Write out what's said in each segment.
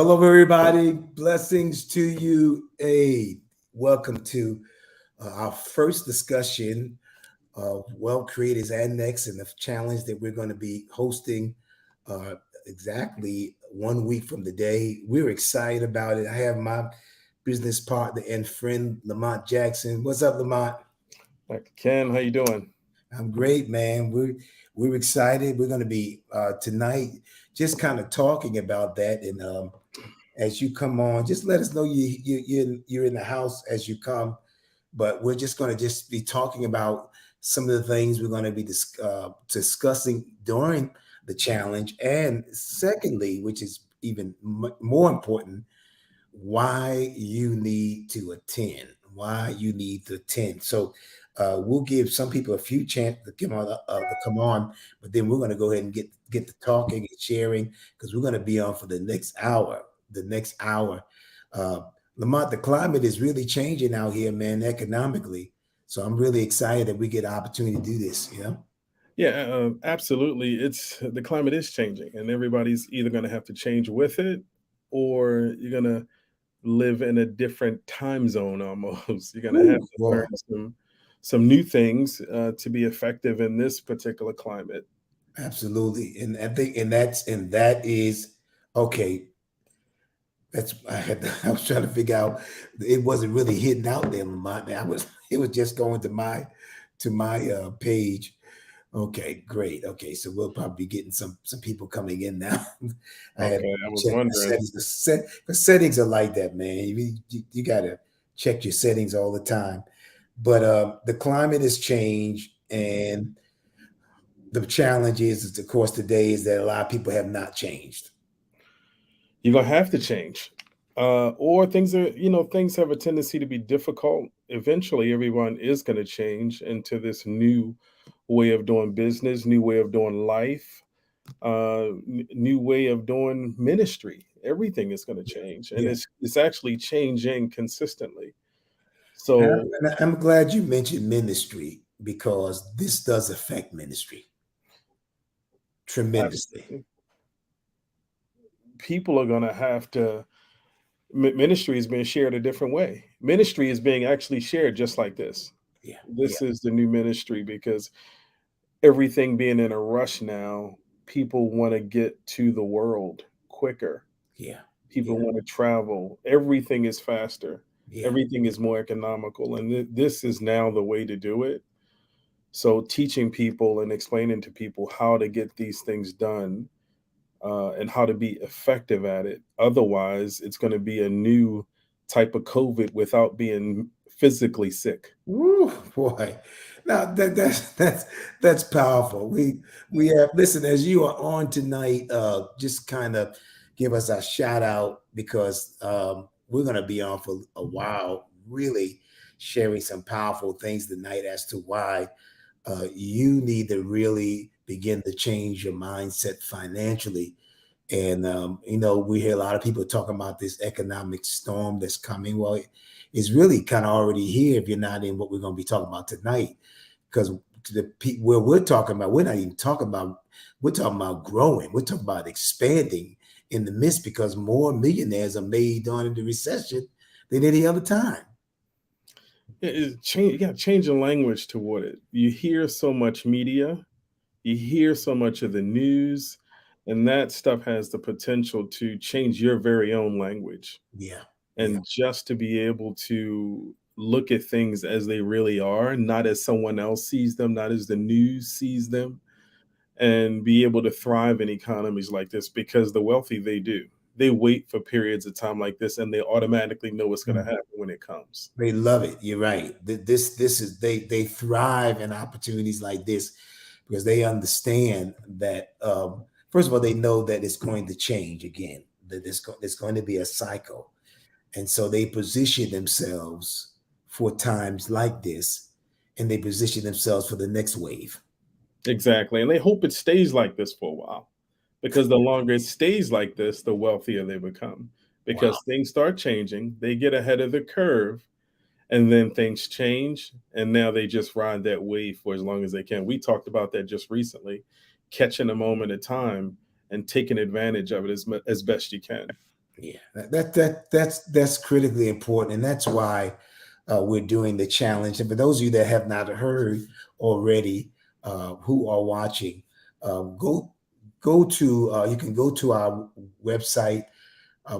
Hello, everybody. Blessings to you. Welcome to our first discussion of Wealth Creators Annex and the challenge that we're going to be hosting uh, exactly 1 week from today. We're excited about it. I have my business partner and friend, Lamont Jackson. What's up, Lamont? Dr. Ken, how you doing? I'm great, man. We're excited. We're going to be tonight just kind of talking about that and as you come on, just let us know you're in the house as you come. But we're just going to just be talking about some of the things we're going to be discussing during the challenge, and secondly, which is even more important, why you need to attend. Why you need to attend. So we'll give some people a few chance to come on, but then we're going to go ahead and get to talking and sharing because we're going to be on for the next hour. The next hour, uh, Lamont, the climate is really changing out here, man, economically. So I'm really excited that we get an opportunity to do this. Yeah, absolutely. It's the climate is changing, and everybody's either going to have to change with it, or you're going to live in a different time zone almost. You're going to have Ooh, to boy, learn some new things to be effective in this particular climate. absolutely. And I think, that is okay. I was trying to figure out. It wasn't really hidden out there, Lamont. It was just going to my page. Okay, great. Okay, so we'll probably be getting some people coming in now. I had Okay, I to was check my wondering. settings. The settings are like that, man. You got to check your settings all the time. But the climate has changed, and the challenge is, of course, today is that a lot of people have not changed. You're gonna have to change, or things have a tendency to be difficult. Eventually, everyone is going to change into this new way of doing business, new way of doing life, new way of doing ministry. Everything is going to change, and Yeah. it's actually changing consistently. And So, I'm glad you mentioned ministry because this does affect ministry tremendously. absolutely, people are going to have to. Ministry is being shared a different way. Ministry is being actually shared just like this. Yeah. Yeah. This is the new ministry because everything being in a rush now, people want to get to the world quicker. Yeah. People Yeah. want to travel. Everything is faster. Yeah. Everything is more economical. And this is now the way to do it. So, teaching people and explaining to people how to get these things done and how to be effective at it. Otherwise, it's going to be a new type of COVID without being physically sick. Woo, boy. Now that's powerful. We have listen as you are on tonight. Just kind of give us a shout out because we're going to be on for a while, really sharing some powerful things tonight as to why you need to really begin to change your mindset financially. And we hear a lot of people talking about this economic storm that's coming. Well, it's really kind of already here if you're not in what we're going to be talking about tonight. Because where we're talking about, we're not even talking about. We're talking about growing. We're talking about expanding in the midst because more millionaires are made during the recession than any other time. You got to change the language toward it. You hear so much media, you hear so much of the news, and that stuff has the potential to change your very own language. Yeah, yeah, And just to be able to look at things as they really are, not as someone else sees them, not as the news sees them, and be able to thrive in economies like this because the wealthy, they do. They wait for periods of time like this and they automatically know what's going to mm, happen when it comes. they love it. You're right. This is they thrive in opportunities like this because they understand that first of all they know that it's going to change again. That there's going to be a cycle, and so they position themselves for times like this, and they position themselves for the next wave. Exactly. And they hope it stays like this for a while because the longer it stays like this, the wealthier they become Wow. because things start changing. They get ahead of the curve and then things change. And now they just ride that wave for as long as they can. We talked about that just recently, catching a moment of time and taking advantage of it as best you can. Yeah, that's critically important, and that's why we're doing the challenge. And for those of you that have not heard already, who are watching, go to you can go to our website,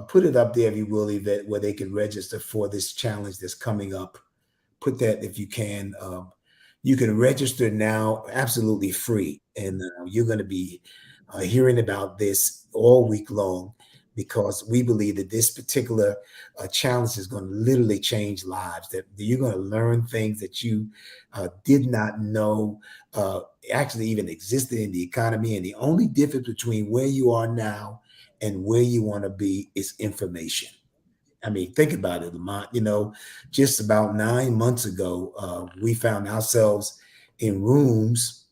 put it up there if you will, Yvette, where they can register for this challenge that's coming up. Put that if you can. You can register now, absolutely free, and you're going to be hearing about this all week long because we believe that this particular challenge is going to literally change lives. That you're going to learn things that you did not know uh, actually even existed in the economy, and the only difference between where you are now and where you want to be is information. I mean, think about it, Lamont. Just about 9 months ago, we found ourselves in rooms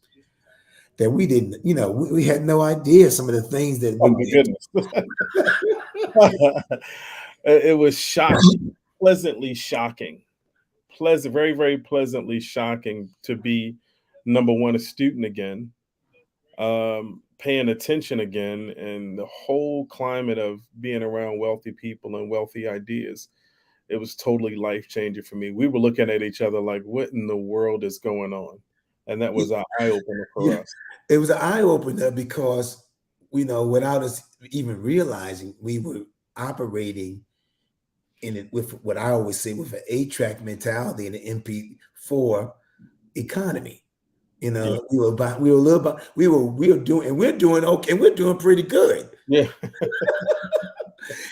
that we didn't, we had no idea some of the things that Oh we my did. goodness. It was shocking, pleasantly shocking, pleasant, very, very pleasantly shocking to be number one, a student again, paying attention again, and the whole climate of being around wealthy people and wealthy ideas. It was totally life changing for me. We were looking at each other like, what in the world is going on? And that was an eye opener for Yeah, us. it was an eye opener because, without us even realizing, we were operating in it with what I always say with an 8-track mentality in the MP4 economy. Yeah. We were a little about, we were doing, and we're doing okay, and we're doing pretty good. Yeah.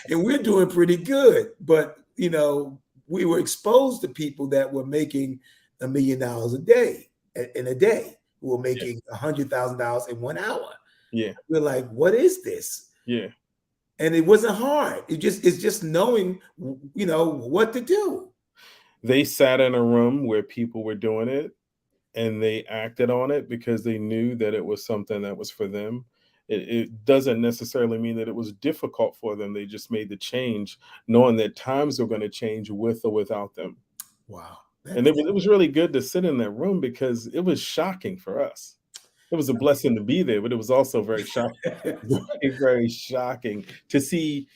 And we're doing pretty good. But we were exposed to people that were making $1 million a day in a day, who were Yeah. making $100,000 in 1 hour. Yeah. We're like, what is this? Yeah. And it wasn't hard. It's just knowing, what to do. They sat in a room where people were doing it and they acted on it because they knew that it was something that was for them. It doesn't necessarily mean that it was difficult for them. They just made the change, knowing that times were going to change with or without them. Wow. And it was really good to sit in that room because it was shocking for us. It was a blessing to be there, but it was also very shocking, very, very shocking to see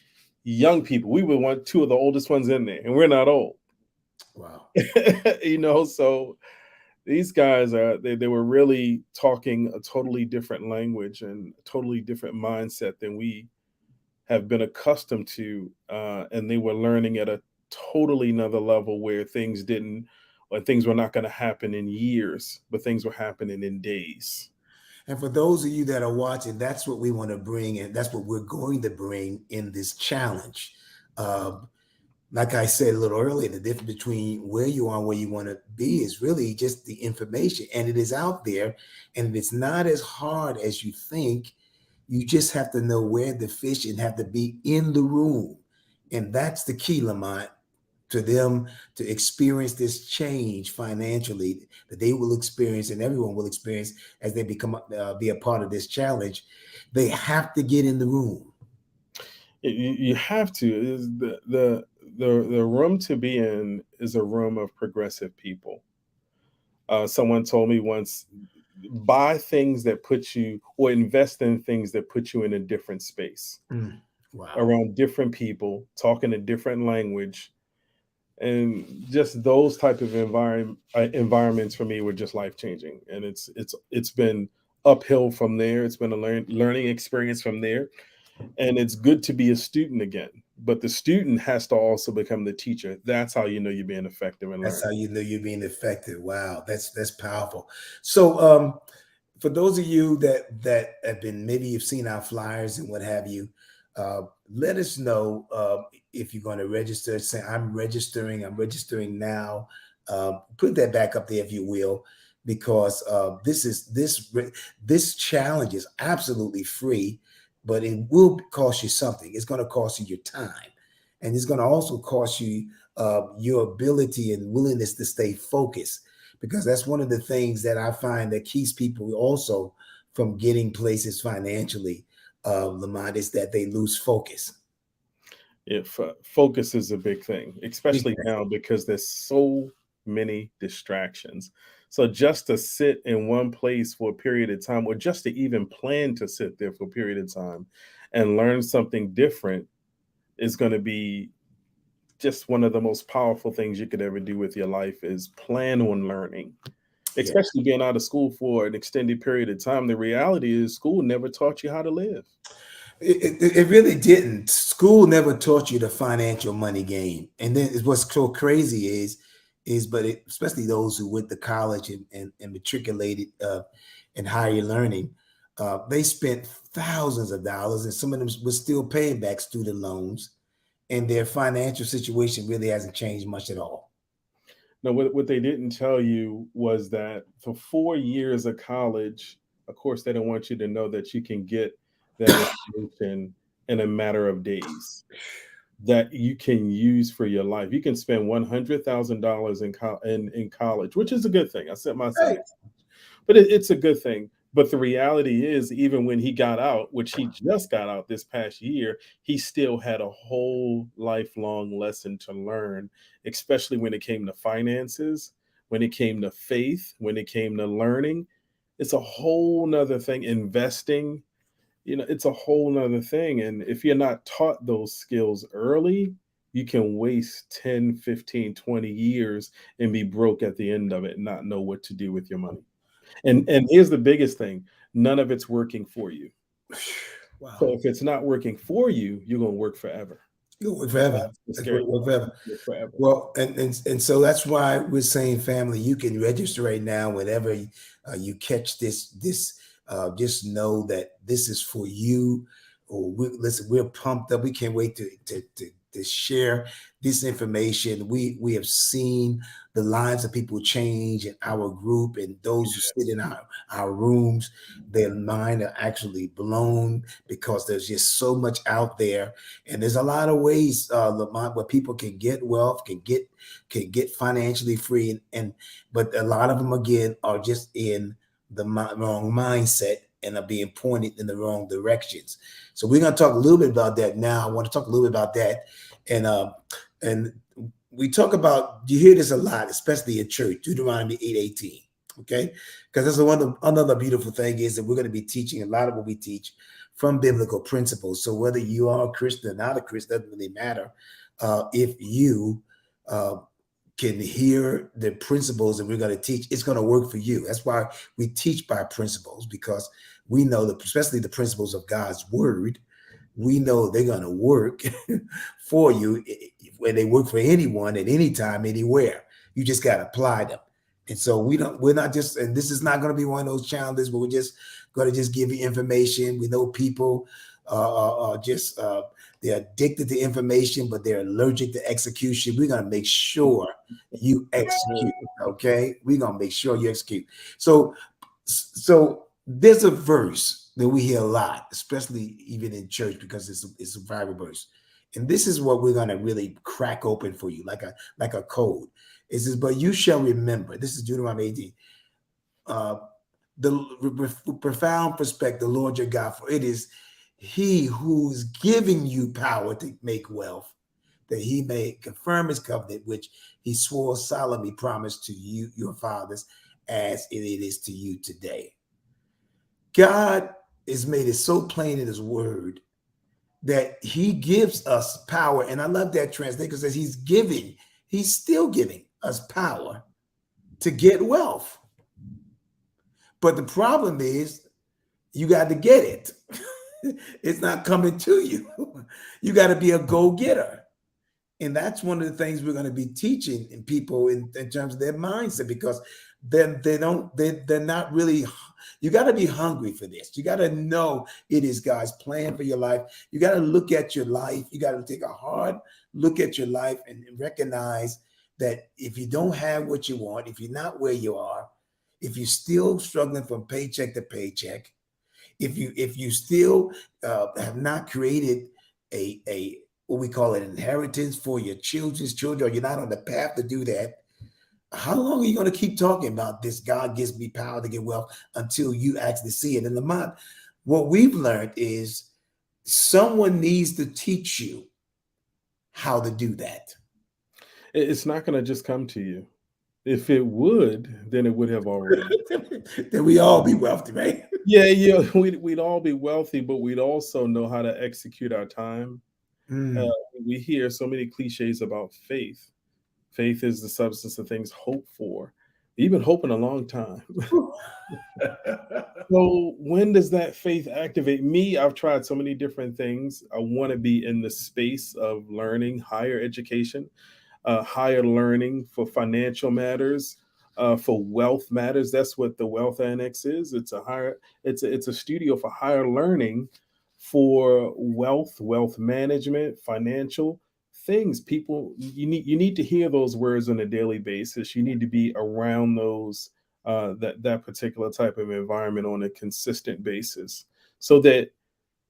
young people. We were two of the oldest ones in there, and we're not old. Wow. So these guys they were really talking a totally different language and a totally different mindset than we have been accustomed to, and they were learning at a totally another level where things were not going to happen in years, but things were happening in days. And for those of you that are watching, that's what we want to bring, and that's what we're going to bring in this challenge. Um, like I said a little earlier, the difference between where you are and where you want to be is really just the information, and it is out there, and it's not as hard as you think. You just have to know where the fish and have to be in the room, and that's the key, Lamont, to them to experience this change financially that they will experience and everyone will experience as they be a part of this challenge. They have to get in the room. You have to. Is the room to be in is a room of progressive people. Someone told me once, buy things that put you, or invest in things that put you in a different space, Mm. Wow. around different people, talking a different language, and just those type of environments for me were just life changing. And it's been uphill from there. It's been a learning experience from there, and it's good to be a student again. But the student has to also become the teacher. That's how you know you're being effective in That's how learning. you know you're being effective. Wow, that's powerful. So for those of you that have been, maybe you've seen our flyers and what have you, uh, let us know if you're going to register. Say, I'm registering now. Put that back up there if you will, because this challenge is absolutely free, but it will cost you something. It's going to cost you your time, and it's going to also cost you your ability and willingness to stay focused, because that's one of the things that I find that keeps people also from getting places financially, Lamont, is that they lose focus. If focus is a big thing, Big especially thing. now because there's so many distractions. So just to sit in one place for a period of time, or just to even plan to sit there for a period of time and learn something different, is going to be just one of the most powerful things you could ever do with your life is plan on learning, Yeah. especially being out of school for an extended period of time. The reality is school never taught you how to live. It really didn't. School never taught you the financial money game. And then what's so crazy but especially those who went to college and matriculated in higher learning, they spent thousands of dollars, and some of them were still paying back student loans, and their financial situation really hasn't changed much at all. Now, what they didn't tell you was that for 4 years of college, of course, they don't want you to know that you can get that information in a matter of days that you can use for your life. You can spend $100,000 in college, which is a good thing. I set my son, Right. but it's a good thing. But the reality is, even when he got out, which he just got out this past year, he still had a whole lifelong lesson to learn, especially when it came to finances, when it came to faith, when it came to learning. It's a whole nother thing. Investing, it's a whole nother thing. And if you're not taught those skills early, you can waste 10, 15, 20 years and be broke at the end of it and not know what to do with your money. And here's the biggest thing, none of it's working for you. Wow. So if it's not working for you, you're gonna work forever. You'll work forever. That's the It's scary work part. forever. Work forever. Well, and so that's why we're saying, family, you can register right now. Whenever you catch this, just know that this is for you. Or listen, we're pumped up. We can't wait to share this information. We have seen the lives of people change in our group, and those who sit in our rooms, their mind are actually blown because there's just so much out there, and there's a lot of ways, Lamont, where people can get wealth, can get financially free, and but a lot of them again are just in the wrong mindset and are being pointed in the wrong directions. So we're going to talk a little bit about that now. I want to talk a little bit about that, and we talk about, you hear this a lot, especially in church, Deuteronomy 8:18. Okay, because that's another beautiful thing is that we're going to be teaching a lot of what we teach from biblical principles. So whether you are a Christian or not a Christian doesn't really matter. If you uh, can hear the principles that we're going to teach, it's going to work for you. That's why we teach by principles, because we know that, especially the principles of God's word, we know they're going to work for you, when they work for anyone at any time, anywhere. You just got to apply them. And so we're not just, and this is not going to be one of those challenges where we're just going to just give you information. We know people are just, they're addicted to information, but they're allergic to execution. We're going to make sure you execute. Okay. We're going to make sure you execute. So there's a verse that we hear a lot, especially even in church, because it's a Bible verse. And this is what we're going to really crack open for you, like a code. It says, but you shall remember, this is Deuteronomy 18, the profound perspective, the Lord your God, for it is he who's giving you power to make wealth, that he may confirm his covenant, which he swore solemnly promised to you, your fathers, as it is to you today. God has made it so plain in his word that he gives us power. And I love that translation, because says he's still giving us power to get wealth. But the problem is you got to get it. It's not coming to you. You got to be a go-getter. And that's one of the things we're going to be teaching in people in terms of their mindset, because then they're not really, you got to be hungry for this. You got to know it is God's plan for your life. You got to look at your life. You got to take a hard look at your life and recognize that if you don't have what you want, if you're not where you are, if you're still struggling from paycheck to paycheck, if you still have not created a what we call an inheritance for your children's children, or you're not on the path to do that, how long are you going to keep talking about this? God gives me power to get wealth, until you actually see it. And Lamont, what we've learned is someone needs to teach you how to do that. It's not gonna just come to you. If it would, then it would have already. Then we all be wealthy, right? Yeah, yeah, we'd all be wealthy, but we'd also know how to execute our time. Uh, Mm. we hear so many cliches about faith. Faith is the substance of things hoped for. You've been hoping a long time. So when does that faith activate me? I've tried so many different things. I want to be in the space of learning higher education, higher learning for financial matters, for wealth matters. That's what the Wealth Annex is. It's a studio for higher learning for wealth management, financial things. People, you need to hear those words on a daily basis. You need to be around those that particular type of environment on a consistent basis, so that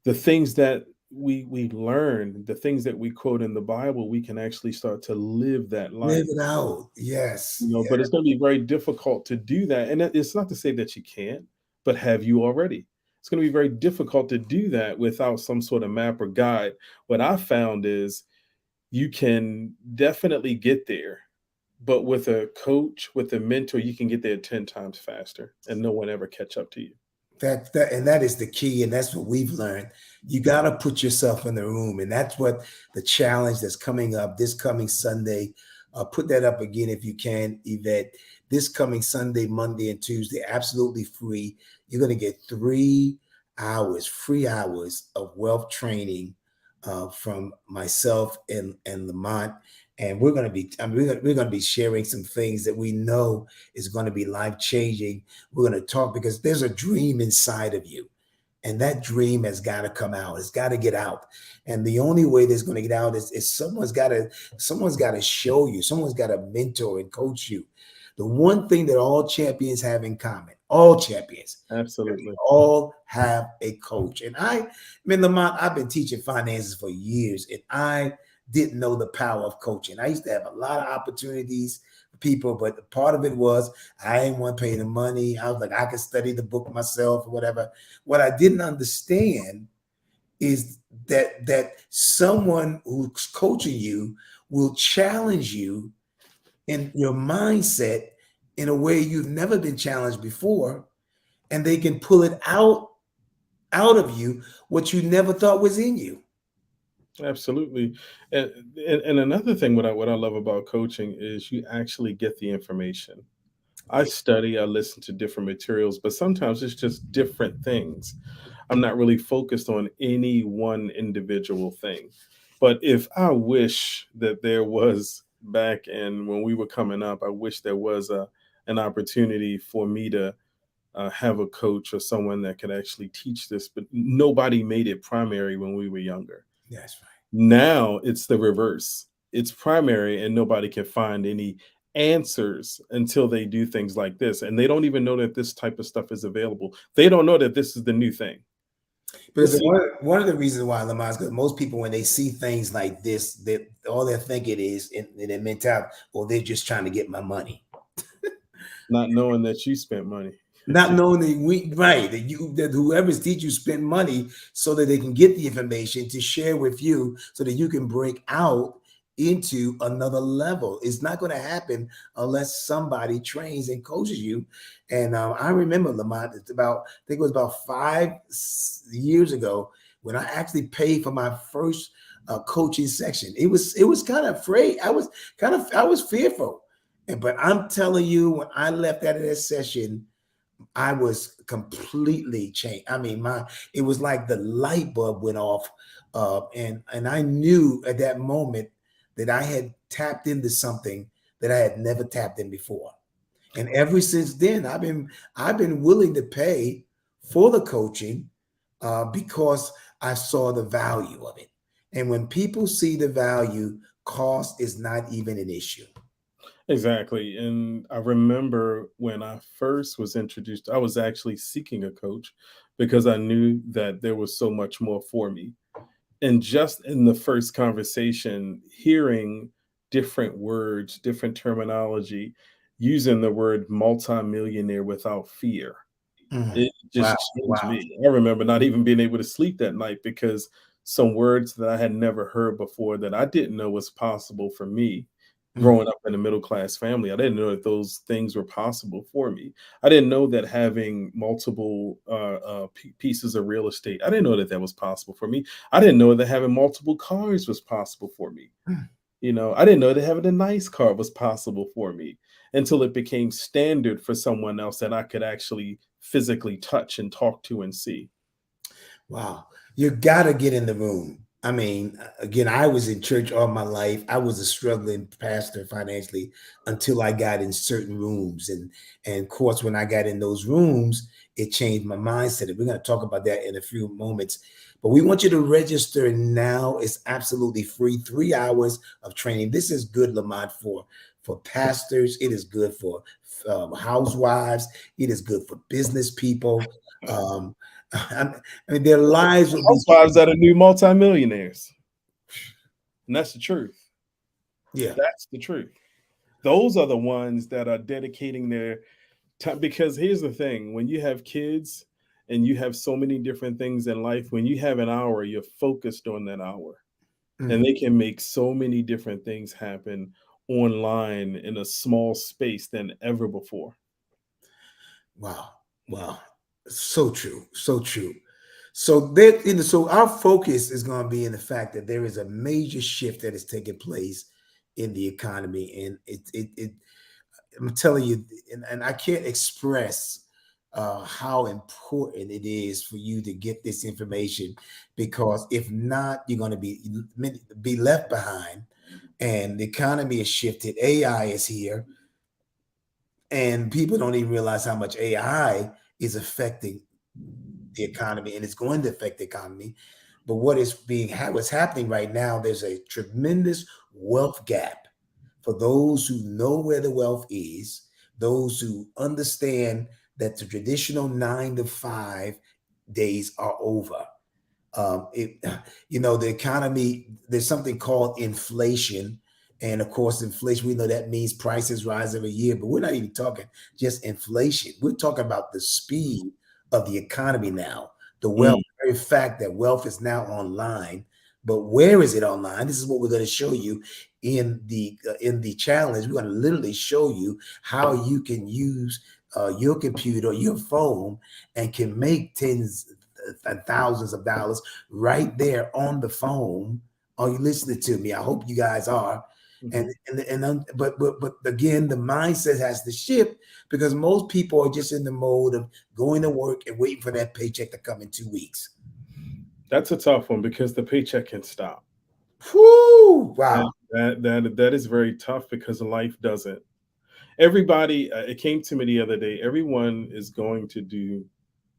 the things that we learn, the things that we quote in the Bible, we can actually start to live that Live life. it out. Yes. But it's going to be very difficult to do that, and it's not to say that you can't, but have you already? It's going to be very difficult to do that without some sort of map or guide. What I found is you can definitely get there, but with a coach, with a mentor, you can get there 10 times faster and no one ever catch up to you. That is the key, and that's what we've learned. You got to put yourself in the room, and that's what the challenge that's coming up this coming Sunday. Put that up again if you can, Yvette. This coming Sunday, Monday, and Tuesday, absolutely free. You're going to get 3 hours, free hours of wealth training from myself and Lamont. And we're going to be, I mean, we're going to be sharing some things that we know is going to be life changing. We're going to talk because there's a dream inside of you, and that dream has got to come out. It's got to get out, and the only way that's going to get out is someone's got to show you. Someone's got to mentor and coach you. The one thing that all champions have in common, all champions, Absolutely. all have a coach. And I mean, Lamont, I've been teaching finances for years, and I didn't know the power of coaching. I used to have a lot of opportunities for people, but part of it was I didn't want to pay the money. I was like, I could study the book myself or whatever. What I didn't understand is that someone who's coaching you will challenge you in your mindset in a way you've never been challenged before, and they can pull it out of you what you never thought was in you. Absolutely. And another thing what I love about coaching is you actually get the information. I study, I listen to different materials, but sometimes it's just different things. I'm not really focused on any one individual thing. But if I wish that there was back in when we were coming up, I wish there was a an opportunity for me to have a coach or someone that could actually teach this, but nobody made it primary when we were younger. That's right. Now it's the reverse. It's primary, and nobody can find any answers until they do things like this. And they don't even know that this type of stuff is available. They don't know that this is the new thing. But See, one of the reasons why, Lamont, is because most people, when they see things like this, that all they think it is in their mentality, well, they're just trying to get my money. not knowing that you spent money. Not knowing that that whoever's teach you spend money so that they can get the information to share with you so that you can break out into another level. It's not going to happen unless somebody trains and coaches you. And I remember, Lamont, it's about, I think it was about 5 years ago when I actually paid for my first coaching section. It was kind of afraid. I was fearful. But I'm telling you, when I left out of that session, I was completely changed. I mean, it was like the light bulb went off, and I knew at that moment that I had tapped into something that I had never tapped in before. And ever since then, I've been willing to pay for the coaching because I saw the value of it. And when people see the value, cost is not even an issue. Exactly. And I remember when I first was introduced, I was actually seeking a coach because I knew that there was so much more for me. And just in the first conversation, hearing different words, different terminology, using the word multimillionaire without fear, Mhm. it Wow, just changed wow. me. I remember not even being able to sleep that night because some words that I had never heard before that I didn't know was possible for me Mm. growing up in a middle class family. I didn't know that those things were possible for me. I didn't know that having multiple pieces of real estate, I didn't know that that was possible for me. I didn't know that having multiple cars was possible for me. Mm. I didn't know that having a nice car was possible for me until it became standard for someone else that I could actually physically touch and talk to and see. Wow. You got to get in the room. I mean, again, I was in church all my life. I was a struggling pastor financially until I got in certain rooms. And of course, when I got in those rooms, it changed my mindset. And we're going to talk about that in a few moments. But we want you to register now. It's absolutely free. 3 hours of training. This is good, Lamont, for pastors. It is good for housewives. It is good for business people. Um, I mean, their lives will be, Housewives that are new multimillionaires. And that's the truth. yeah. That's the truth. Those are the ones that are dedicating their time. Because here's the thing, when you have kids and you have so many different things in life, when you have an hour, you're focused on that hour. Mm. And they can make so many different things happen online in a small space than ever before. Wow. Wow. So true. So true. So that so our focus is going to be in the fact that there is a major shift that is taking place in the economy. And it I'm telling you, and I can't express how important it is for you to get this information, because if not, you're going to be left behind. And the economy is shifted. AI is here, and people don't even realize how much AI is affecting the economy, and it's going to affect the economy. But what's happening right now, there's a tremendous wealth gap for those who know where the wealth is, those who understand that the traditional 9 to 5 days are over. It the economy, there's something called inflation. And of course, inflation, we know that means prices rise every year, but we're not even talking just inflation. We're talking about the speed of the economy now, the wealth, Mm. the very fact that wealth is now online. But where is it online? This is what we're going to show you in the challenge. We're going to literally show you how you can use your computer, your phone, and can make tens and thousands of dollars right there on the phone. Are you listening to me? I hope you guys are. And Mhm. but again, the mindset has to shift, because most people are just in the mode of going to work and waiting for that paycheck to come in 2 weeks. That's a tough one because the paycheck can stop. Whoo! Wow. That is very tough because life doesn't. Everybody, it came to me the other day. Everyone is going to do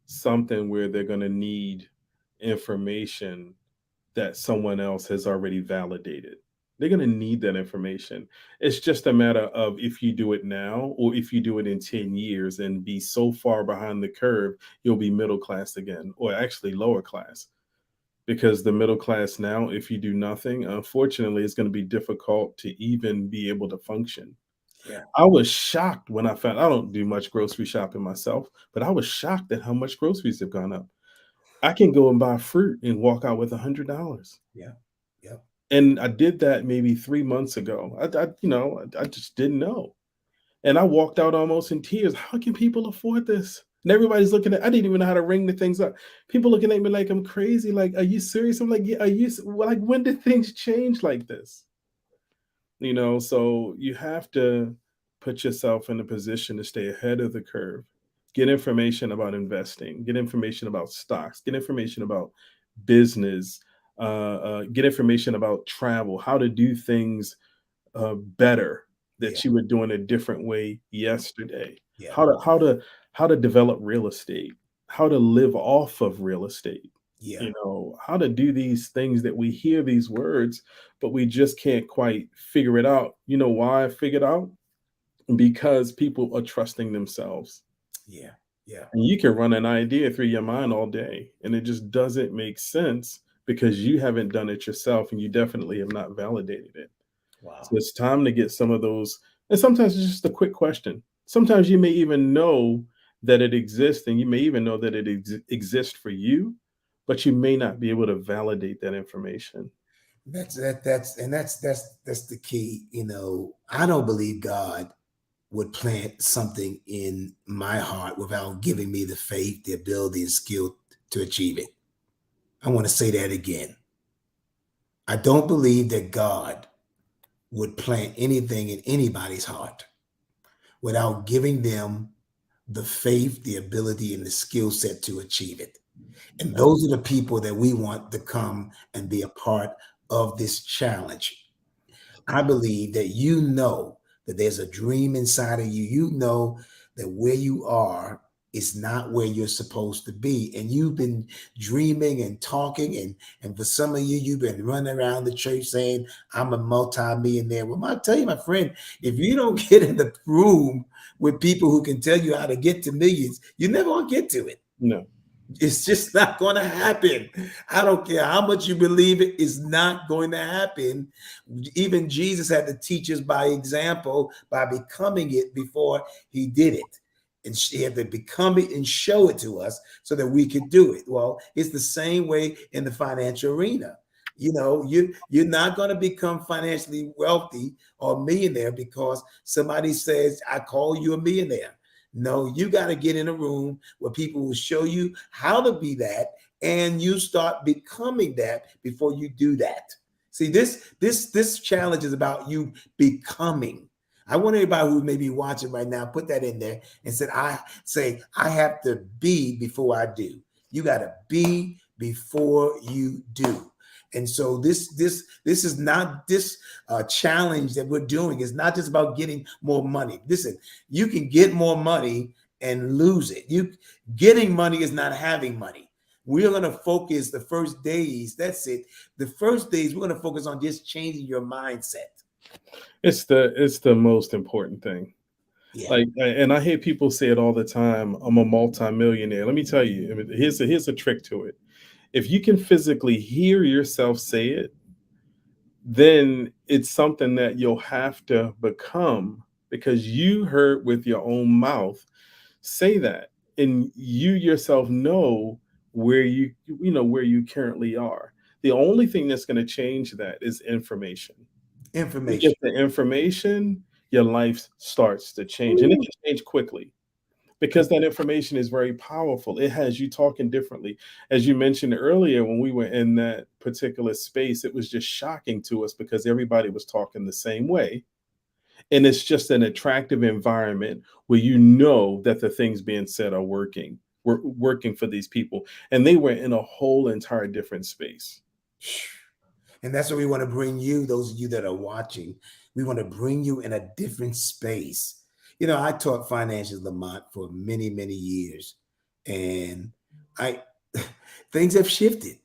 something where they're going to need information that someone else has already validated. They're going to need that information. It's just a matter of if you do it now or if you do it in 10 years and be so far behind the curve, you'll be middle class again, or actually lower class. Because the middle class now, if you do nothing, unfortunately, it's going to be difficult to even be able to function. Yeah. I was shocked when I found I don't do much grocery shopping myself, but I was shocked at how much groceries have gone up. I can go and buy fruit and walk out with $100. Yeah. Yeah. And I did that maybe 3 months ago. I just didn't know. And I walked out almost in tears. How can people afford this? And everybody's looking at, I didn't even know how to ring the things up. People looking at me like I'm crazy. Like, are you serious? I'm like, yeah, like, when did things change like this? So you have to put yourself in a position to stay ahead of the curve. Get information about investing, get information about stocks, get information about business, get information about travel, how to do things better Yeah. that you were doing a different way yesterday. Yeah. How to develop real estate, how to live off of real estate. Yeah. How to do these things that we hear these words, but we just can't quite figure it out. You know why I figured out? Because people are trusting themselves. Yeah. Yeah. And you can run an idea through your mind all day, and it just doesn't make sense because you haven't done it yourself and you definitely have not validated it. So Wow. it's time to get some of those. And sometimes it's just a quick question. Sometimes you may even know that it exists and you may even know that it exists for you, but you may not be able to validate that information. That's the key. You know, I don't believe God would plant something in my heart without giving me the faith, the ability, and skill to achieve it. I want to say that again. I don't believe that God would plant anything in anybody's heart without giving them the faith, the ability, and the skill set to achieve it. And those are the people that we want to come and be a part of this challenge. I believe that you know that there's a dream inside of you. You know that where you are is not where you're supposed to be. And you've been dreaming and talking. And for some of you, you've been running around the church saying, I'm a multi-millionaire. Well, I tell you, my friend, if you don't get in the room with people who can tell you how to get to millions, you never want to get to it. No. It's just not going to happen. I don't care how much you believe it, it's not going to happen. Even Jesus had to teach us by example, by becoming it before he did it. And he had to become it and show it to us so that we could do it. Well, it's the same way in the financial arena. You know, you're not going to become financially wealthy or a millionaire because somebody says, I call you a millionaire. No, you got to get in a room where people will show you how to be that, and you start becoming that before you do that. See, this challenge is about you becoming. I want everybody who may be watching right now, put that in there and say, I have to be before I do. You got to be before you do. And so this is not this challenge that we're doing. It's not just about getting more money. Listen, you can get more money and lose it. You getting money is not having money. We're going to focus the first days. That's it. The first days we're going to focus on just changing your mindset. It's the most important thing. Yeah. Like, and I hear people say it all the time. I'm a multimillionaire. Let me tell you. I mean, here's a trick to it. If you can physically hear yourself say it, then it's something that you'll have to become because you heard with your own mouth say that, and you yourself know where you currently are. The only thing that's going to change that is information. You get Information. the information, your life starts to change, and it Ooh. can change quickly because that information is very powerful. It has you talking differently. As you mentioned earlier, when we were in that particular space, it was just shocking to us because everybody was talking the same way. And it's just an attractive environment where you know that the things being said are working for these people. And they were in a whole entire different space. And that's what we want to bring you, those of you that are watching. We want to bring you in a different space. You know, I taught finance at Lamont for many, many years. And I things have shifted.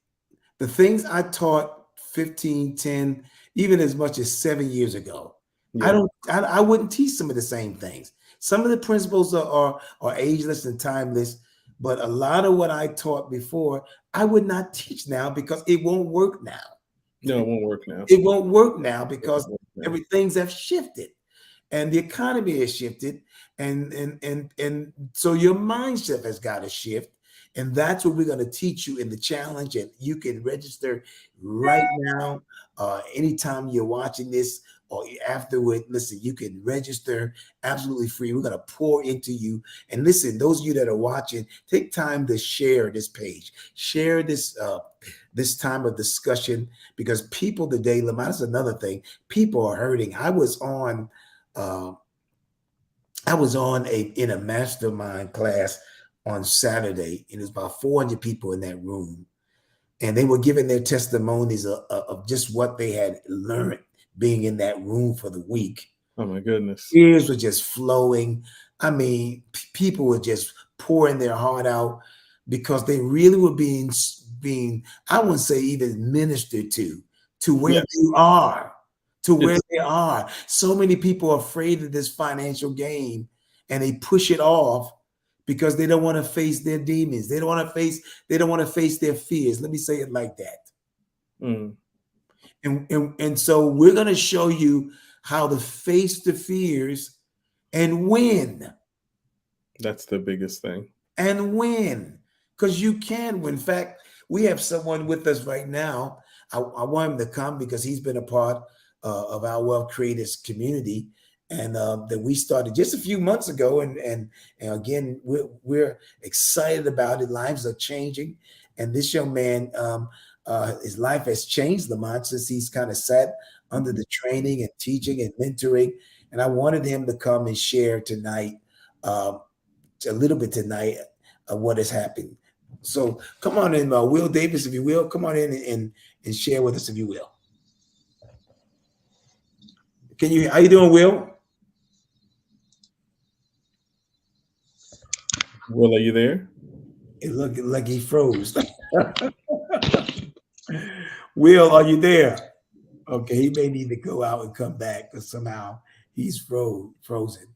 The things I taught 15, 10, even as much as 7 years ago, Yeah. I wouldn't teach some of the same things. Some of the principles are ageless and timeless, but a lot of what I taught before, I would not teach now because it won't work now. No, it won't work now. It won't work now It because won't work now. things have shifted and the economy has shifted, and so your mindset has got to shift, and that's what we're going to teach you in the challenge. And you can register right now, anytime you're watching this or afterward. Listen, you can register absolutely free. We're going to pour into you. And listen, those of you that are watching, take time to share this page, share this time of discussion, because people today, Lamont, is another thing. People are hurting. Uh, I was on in a mastermind class on Saturday, and there's about 400 people in that room, and they were giving their testimonies of just what they had learned being in that room for the week. Oh my goodness. Tears were just flowing. I mean, people were just pouring their heart out because they really were being, I wouldn't say even ministered to where Yes. they are, to where It's they are. So many people are afraid of this financial game, and they push it off because they don't want to face their demons. They don't want to face their fears. Let me say it like that. mm, And so we're going to show you how to face the fears and win, that's the biggest thing. and win, because you can win. In fact, we have someone with us right now. I want him to come because he's been a part of our Wealth Creators community, and that we started just a few months ago. And again, we're excited about it. Lives are changing, and this young man, his life has changed, Lamont, since he's kind of sat under the training and teaching and mentoring. And I wanted him to come and share tonight, a little bit tonight, of what has happened. So come on in, Will Davis, if you will, come on in and share with us, if you will. Can you? How you doing, Will? Will, are you there? It looked like he froze. Will, are you there? Okay, he may need to go out and come back because somehow he's frozen.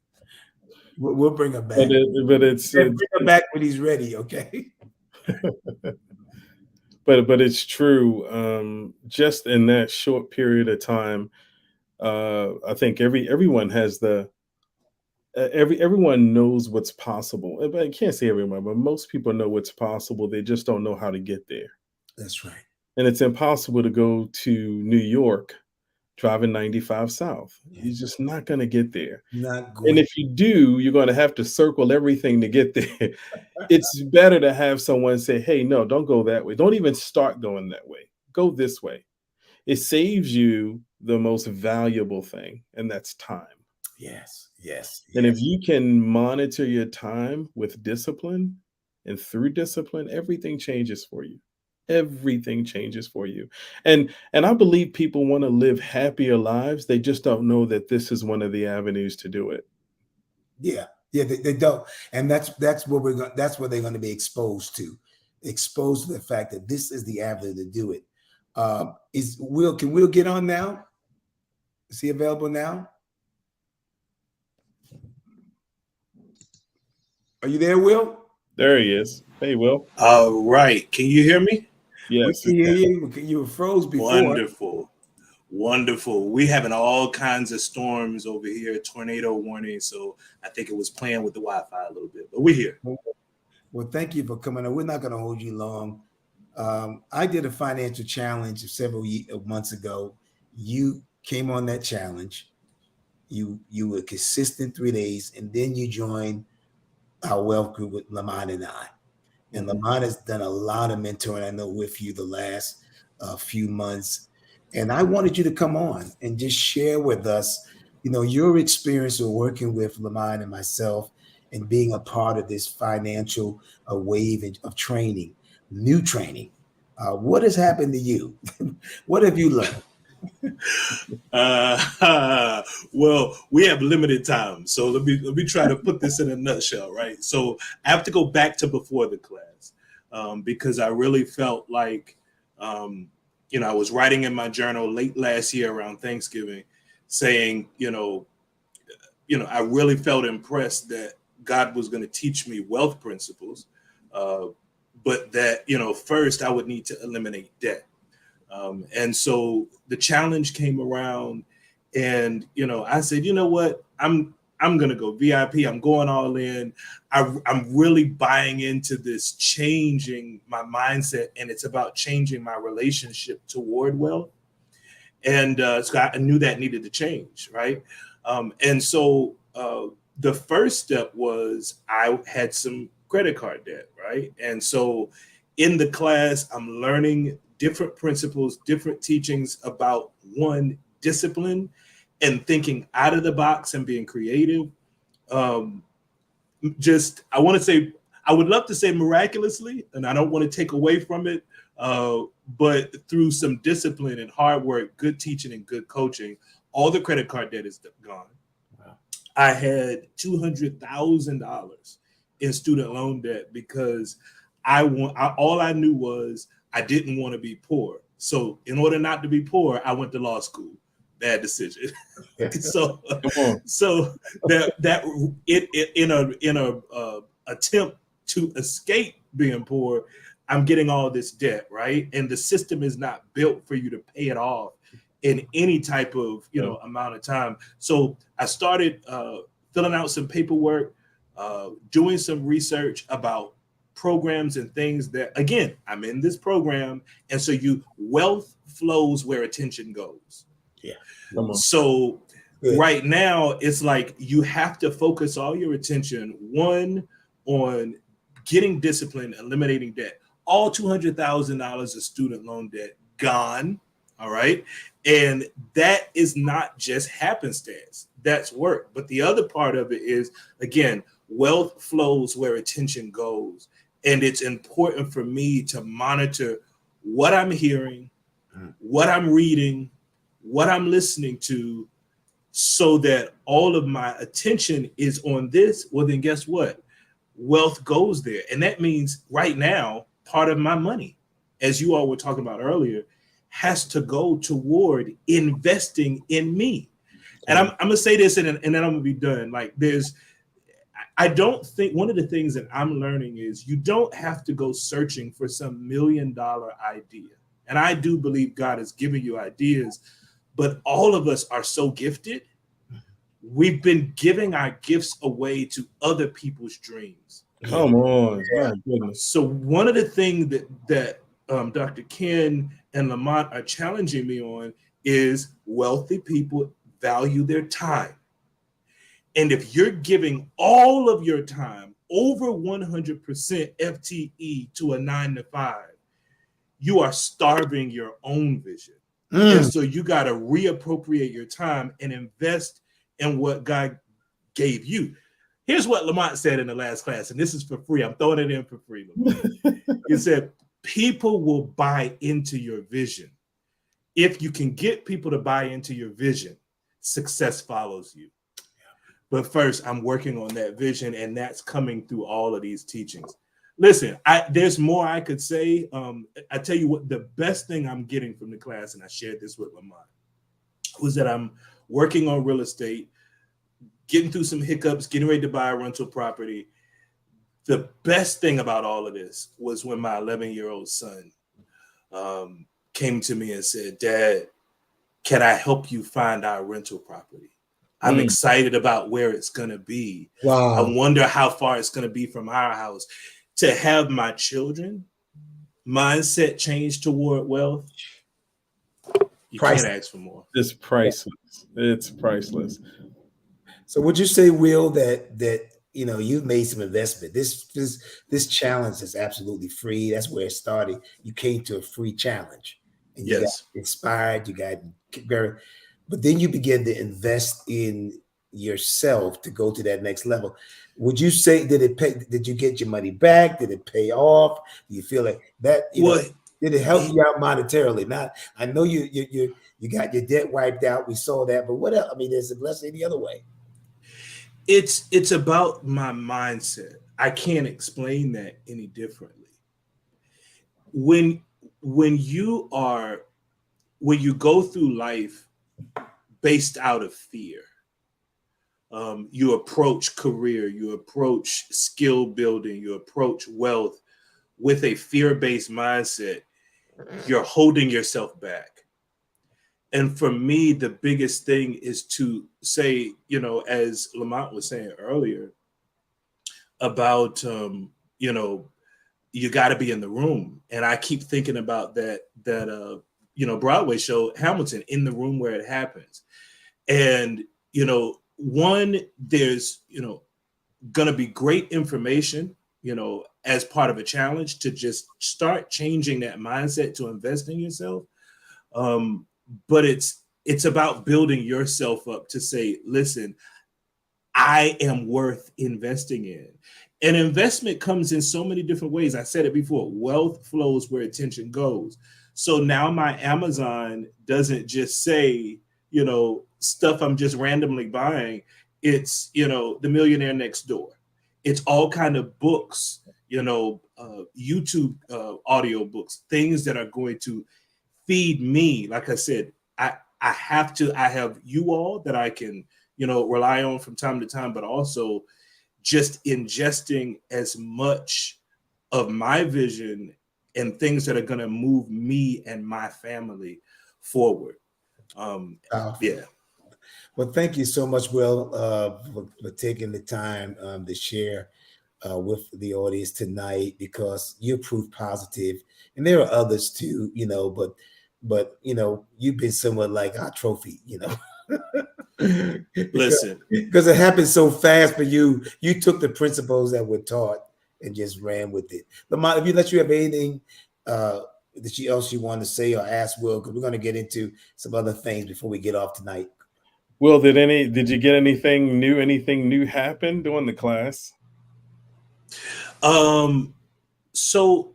We'll bring him back. But it's Bring him back when he's ready. Okay. but it's true. Just in that short period of time, I think everyone has everyone knows what's possible. But I can't say everyone, but most people know what's possible. They just don't know how to get there. That's right. And it's impossible to go to New York driving 95 south. Yeah. You're just not going to get there. Not And going. if you do, you're going to have to circle everything to get there. It's better to have someone say, hey, no, don't go that way. Don't even start going that way. Go this way. It saves you the most valuable thing, and that's time. Yes, yes. And if you can monitor your time with discipline and through discipline, everything changes for you. Everything changes for you. And I believe people want to live happier lives. They just don't know that this is one of the avenues to do it. Yeah, yeah, they don't, and that's what we're going. That's what they're going to be exposed to the fact that this is the avenue to do it. Is Will? Can Will get on now? Is he available now? Are you there, Will? There he is. Hey, Will. All right. Can you hear me? Yes. We can hear you. You were froze before. Wonderful. Wonderful. We having all kinds of storms over here, tornado warning. So I think it was playing with the Wi-Fi a little bit, but we're here. Well, thank you for coming on. We're not going to hold you long. I did a financial challenge several months ago. You came on that challenge. You were consistent 3 days, and then you joined our wealth group with Lamont and I. And Lamont has done a lot of mentoring, I know, with you the last few months. And I wanted you to come on and just share with us, your experience of working with Lamont and myself and being a part of this financial wave of training, new training. What has happened to you? What have you learned? Well, we have limited time, so let me try to put this in a nutshell, right? So I have to go back to before the class because I really felt like, I was writing in my journal late last year around Thanksgiving, saying, I really felt impressed that God was going to teach me wealth principles, but that first I would need to eliminate debt. And so the challenge came around and, I said, you know what, I'm going to go VIP. I'm going all in. I'm really buying into this, changing my mindset. And it's about changing my relationship toward wealth. And so I knew that needed to change. Right. And so the first step was I had some credit card debt. Right. And so in the class, I'm learning different principles, different teachings about discipline and thinking out of the box and being creative. I want to say, I would love to say miraculously, and I don't want to take away from it, but through some discipline and hard work, good teaching and good coaching, all the credit card debt is gone. Wow. I had $200,000 in student loan debt because all I knew was I didn't want to be poor. So in order not to be poor, I went to law school. Bad decision. so that in a attempt to escape being poor, I'm getting all this debt, right? And the system is not built for you to pay it off in any type of amount of time. So I started filling out some paperwork, doing some research about programs and things that, again, I'm in this program. And so wealth flows where attention goes. Yeah. So Good. right now, it's like you have to focus all your attention, one, on getting discipline, eliminating debt. All $200,000 of student loan debt gone. All right. And that is not just happenstance. That's work. But the other part of it is, again, wealth flows where attention goes. And it's important for me to monitor what I'm hearing, what I'm reading, what I'm listening to, so that all of my attention is on this. Well, then guess what? Wealth goes there. And that means right now, part of my money, as you all were talking about earlier, has to go toward investing in me. And I'm going to say this and then I'm going to be done. Like I don't think, one of the things that I'm learning is you don't have to go searching for some $1 million idea. And I do believe God has given you ideas, but all of us are so gifted. We've been giving our gifts away to other people's dreams. Come on. My goodness. So one of the things that Dr. Ken and Lamont are challenging me on is wealthy people value their time. And if you're giving all of your time, over 100% FTE to a 9-to-5, you are starving your own vision. And so you got to reappropriate your time and invest in what God gave you. Here's what Lamont said in the last class, and this is for free. I'm throwing it in for free. He said, people will buy into your vision. If you can get people to buy into your vision, success follows you. But first, I'm working on that vision, and that's coming through all of these teachings. Listen, there's more I could say. I tell you what, the best thing I'm getting from the class, and I shared this with Lamont, was that I'm working on real estate, getting through some hiccups, getting ready to buy a rental property. The best thing about all of this was when my 11-year-old son came to me and said, "Dad, can I help you find our rental property? I'm excited about where it's going to be. Wow. I wonder how far it's going to be from our house." To have my children mindset change toward wealth, you can't ask for more. It's priceless. It's priceless. So would you say, Will, that you've made some investment? This challenge is absolutely free. That's where it started. You came to a free challenge, and you got inspired. You got but then you begin to invest in yourself to go to that next level. Would you say, did you get your money back? Did it pay off? Do you feel like that? Did it help you out monetarily? Not, I know you got your debt wiped out. We saw that, but what else? I mean, there's a blessing the other way. It's about my mindset. I can't explain that any differently. When you go through life based out of fear, you approach career, you approach skill building, you approach wealth with a fear-based mindset, you're holding yourself back. And for me, the biggest thing is to say, as Lamont was saying earlier about, you got to be in the room. And I keep thinking about that Broadway show, Hamilton, in the room where it happens. And, one, there's, going to be great information, as part of a challenge to just start changing that mindset to invest in yourself. But it's about building yourself up to say, listen, I am worth investing in. And investment comes in so many different ways. I said it before, wealth flows where attention goes. So now my Amazon doesn't just say, stuff I'm just randomly buying. It's, The Millionaire Next Door. It's all kind of books, YouTube audio books, things that are going to feed me. Like I said, I have you all that I can, rely on from time to time, but also just ingesting as much of my vision and things that are going to move me and my family forward. Yeah. Well, thank you so much, Will, for taking the time to share with the audience tonight because you're proof positive, and there are others too, but you've been somewhat like our trophy, because Listen, it happened so fast for you. You took the principles that were taught and just ran with it. Lamont, if you let you have anything else you want to say or ask Will, because we're going to get into some other things before we get off tonight. Will, did you get anything new? Anything new happen during the class? so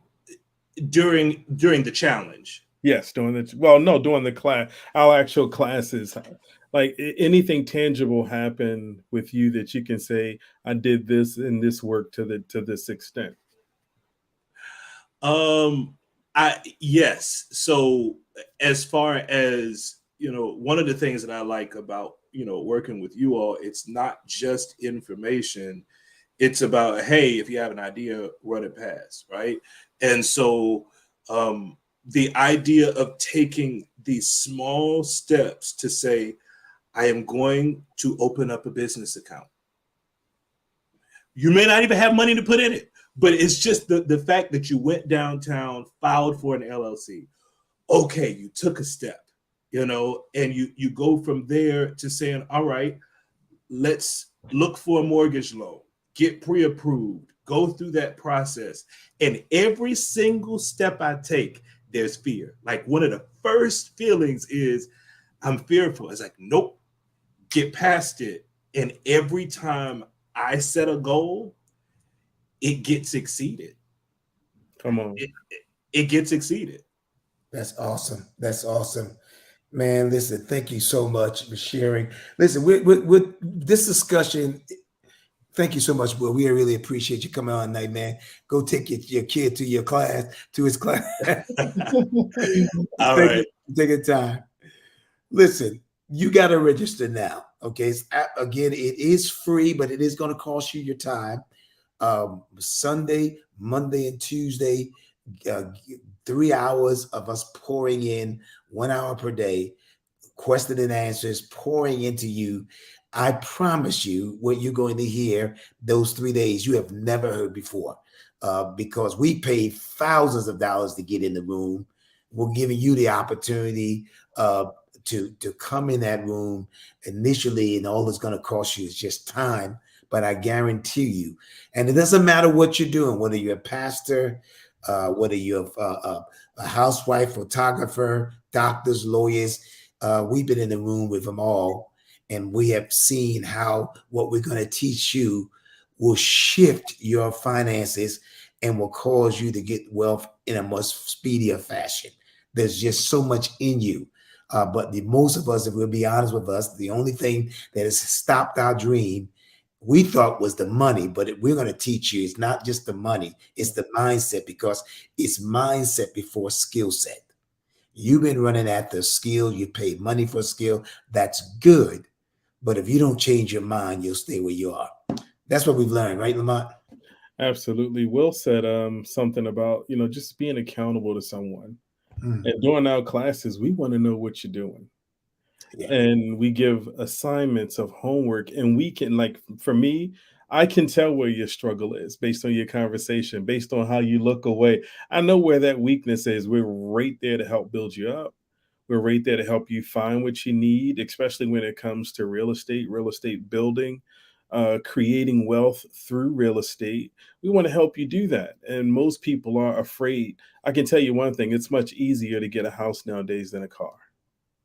during the challenge. Yes, during the class, our actual classes. Like anything tangible happen with you that you can say, I did this and this work to this extent. Yes. So as far as one of the things that I like about working with you all, it's not just information. It's about, hey, if you have an idea, run it past, right? And so the idea of taking these small steps to say, I am going to open up a business account. You may not even have money to put in it, but it's just the fact that you went downtown, filed for an LLC. Okay, you took a step, and you go from there to saying, all right, let's look for a mortgage loan, get pre-approved, go through that process. And every single step I take, there's fear. Like one of the first feelings is I'm fearful. It's like, nope, get past it. And every time I set a goal, it gets exceeded. Come on. It gets exceeded. That's awesome. That's awesome. Man, listen, thank you so much for sharing. Listen, with this discussion, thank you so much, Will. We really appreciate you coming on tonight, man. Go take your kid to his class. All right. Take your time. Listen, you got to register now. Okay. Again, it is free, but it is going to cost you your time. Sunday, Monday, and Tuesday, 3 hours of us pouring in 1 hour per day, question and answers pouring into you. I promise you what you're going to hear those 3 days you have never heard before, because we paid thousands of dollars to get in the room. We're giving you the opportunity to come in that room initially, and all it's going to cost you is just time. But I guarantee you, and it doesn't matter what you're doing, whether you're a pastor, whether you're a housewife, photographer, doctors, lawyers, we've been in the room with them all, and we have seen how what we're going to teach you will shift your finances and will cause you to get wealth in a much speedier fashion. There's just so much in you. But most of us, if we'll be honest with us, the only thing that has stopped our dream, we thought was the money, but we're going to teach you it's not just the money, it's the mindset, because it's mindset before skill set. You've been running after skill, you paid money for skill, that's good. But if you don't change your mind, you'll stay where you are. That's what we've learned, right, Lamont? Absolutely. Will said something about, just being accountable to someone. Mm. And during our classes, we want to know what you're doing. Yeah. And we give assignments of homework, and we can, like, for me, I can tell where your struggle is based on your conversation, based on how you look away. I know where that weakness is. We're right there to help build you up. We're right there to help you find what you need, especially when it comes to real estate building, creating wealth through real estate. We want to help you do that. And most people are afraid. I can tell you one thing, it's much easier to get a house nowadays than a car.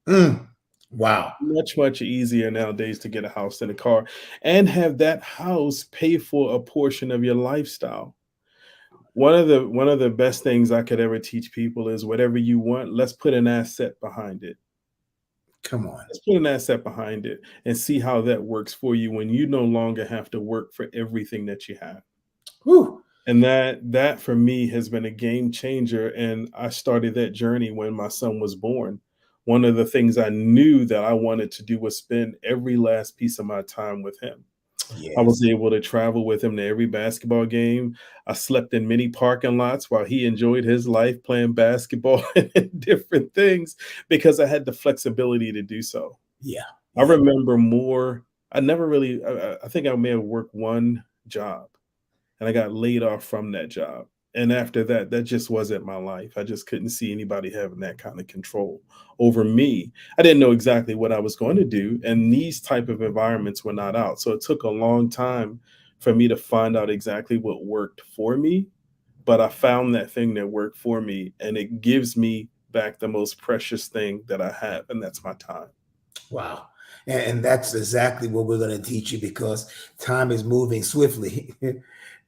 Mm. Wow. Much easier nowadays to get a house than a car, and have that house pay for a portion of your lifestyle. One of the best things I could ever teach people is whatever you want, let's put an asset behind it. Come on. Let's put an asset behind it and see how that works for you when you no longer have to work for everything that you have. Whew. And that for me has been a game changer. And I started that journey when my son was born. One of the things I knew that I wanted to do was spend every last piece of my time with him. Yes. I was able to travel with him to every basketball game. I slept in many parking lots while he enjoyed his life playing basketball and different things, because I had the flexibility to do so. Yeah. I remember more. I never really, I think I may have worked one job. and I got laid off from that job. And after that, that just wasn't my life. I just couldn't see anybody having that kind of control over me. I didn't know exactly what I was going to do, and these type of environments were not out. So it took a long time for me to find out exactly what worked for me, but I found that thing that worked for me, and it gives me back the most precious thing that I have, and that's my time. Wow. And that's exactly what we're going to teach you, because time is moving swiftly.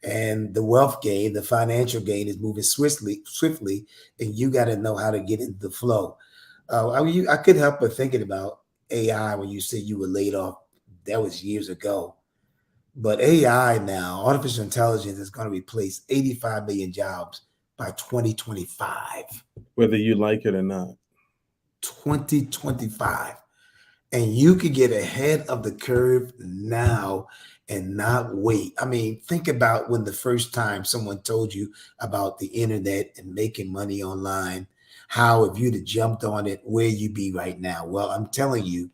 And the wealth gain, the financial gain is moving swiftly, and you got to know how to get into the flow. I couldn't help but thinking about AI when you said you were laid off. That was years ago. But AI now, artificial intelligence, is going to replace 85 million jobs by 2025. Whether you like it or not. 2025. And you could get ahead of the curve now and not wait. I mean, think about when the first time someone told you about the internet and making money online, how if you'd have jumped on it, where you be right now. Well, I'm telling you,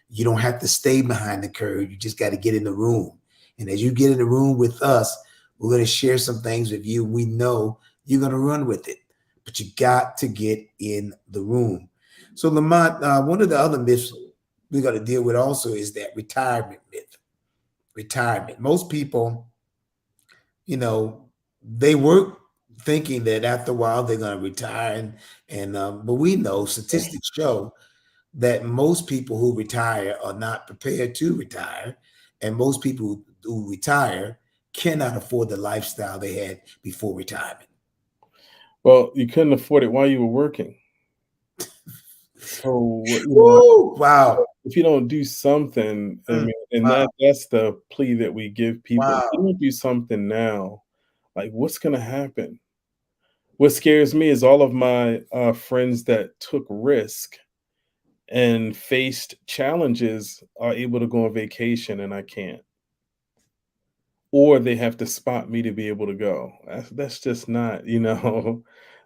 you don't have to stay behind the curve. You just got to get in the room. And as you get in the room with us, we're going to share some things with you. We know you're going to run with it, but you got to get in the room. So Lamont, one of the other myths we got to deal with also is that retirement myth. Retirement. Most people, they work thinking that after a while they're going to retire, but we know statistics show that most people who retire are not prepared to retire, and most people who retire cannot afford the lifestyle they had before retirement. Well, you couldn't afford it while you were working. So, Woo! Wow. if you don't do something, I mean, and Wow. that's the plea that we give people. If Wow. you don't do something now, like what's going to happen? What scares me is all of my friends that took risk and faced challenges are able to go on vacation, and I can't. Or they have to spot me to be able to go. That's just not,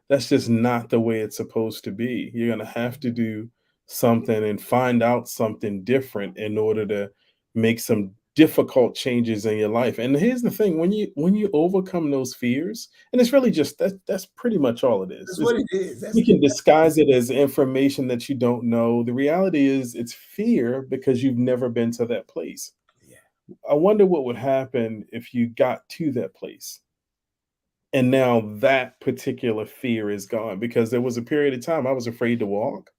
that's just not the way it's supposed to be. You're gonna have to do something and find out something different in order to make some difficult changes in your life. And here's the thing: when you overcome those fears, and it's really just that's pretty much all it is. That's what it is. You can disguise it as information that you don't know. The reality is it's fear because you've never been to that place. Yeah. I wonder what would happen if you got to that place. And now that particular fear is gone, because there was a period of time I was afraid to walk.